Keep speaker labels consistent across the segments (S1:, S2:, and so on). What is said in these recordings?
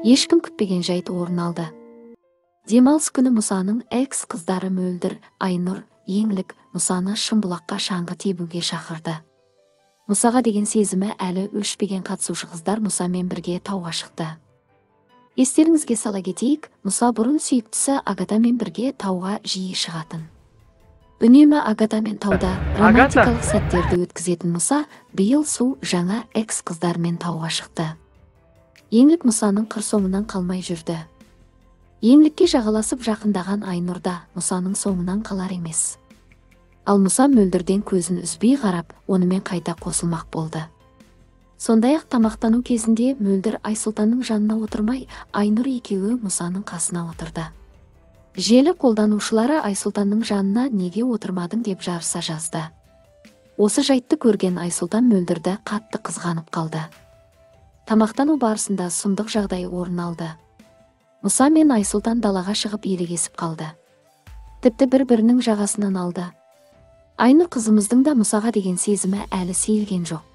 S1: Ешкім күтпеген жайт орын алды. Демалыс күні Мұсаның экс қыздары Мөлдір, Айнұр, Еңлік Мұсаны Шымбұлаққа шаңғы тебуге шақырды. Мұсаға деген сезімі әлі өшпеген қатысушы қыздар Мұсамен бірге тауға шықты. Естеріңізге сала кетейік, Мұса бұрын сүйіктісі Агатамен бірге тауға жиі шығатын. Үнемі Агатамен тауда романтикалық сәттерді өткізетін Мұса биыл су жаңа экс қыздармен тауға шықты. Еңлік Мұсаның қыр соңынан қалмай жүрді. Еңлікке жағаласып жақындаған Айнұрда Мұсаның соңынан қалар емес. Ал Мұса Мөлдірден көзін үзбей қарап, онымен қайта қосылмақ болды. Сондай-ақ тамақтану кезінде Мөлдір Айсұлтанның жанына отырмай, Айнұр екеуі Мұсаның қасына отырды. Желі қолданушылары Айсұлтанның жанына неге отырмадың деп жарыса жазды. Осы жайтты көрген Айсұлтан Мөлдірді қатты қызғанып қалды. Тамақтану барысында сұмдық жағдай орын алды. Мұса мен Айсұлтан далаға шығып ерегесіп қалды. Тіпті бір-бірінің жағасынан алды. Айнұр қызымыздың да Мұсаға деген сезімі әлі сейілген жоқ.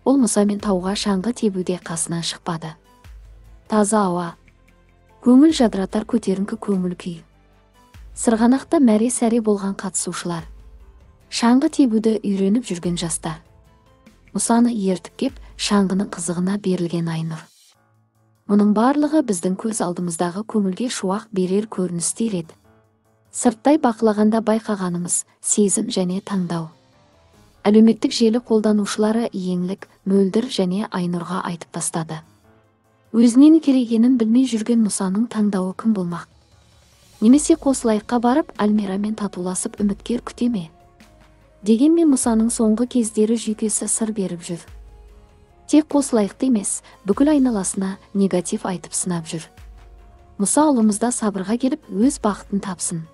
S1: Ол Мұсамен тауға шаңғы тебуде қасынан шықпады. Таза ауа, көңіл жадыратар көтеріңкі көңіл күй. Сырғанақта мәре-сәре болған қатысушылар. Шаңғы тебуді үйреніп жүрген жастар. Мұсаны ертіп кеп, шаңғының қызығына берілген Айнұр. Мұның барлығы біздің көз алдымыздағы көңілге шуақ берер көріністер еді. Сырттай бақылағанда байқағанымыз сезім және таңдау. Әлеуметтік желі қолданушылары Еңлік, Мөлдір және Айнұрға айтып тастады. Өзінен керегенін білмей жүрген Мұсаның таңдауы кім болмақ? Немесе қосылайыққа барып Альмирамен татуласып үміткер күте ме? Дегенмен Мұсаның соңғы кездері жүйкесі сыр беріп жүр. Тек қосылайықты емес, бүкіл айналасына негатив айтып сынап жүр. Мұса ұлымызда сабырға келіп өз бақытын тапсын.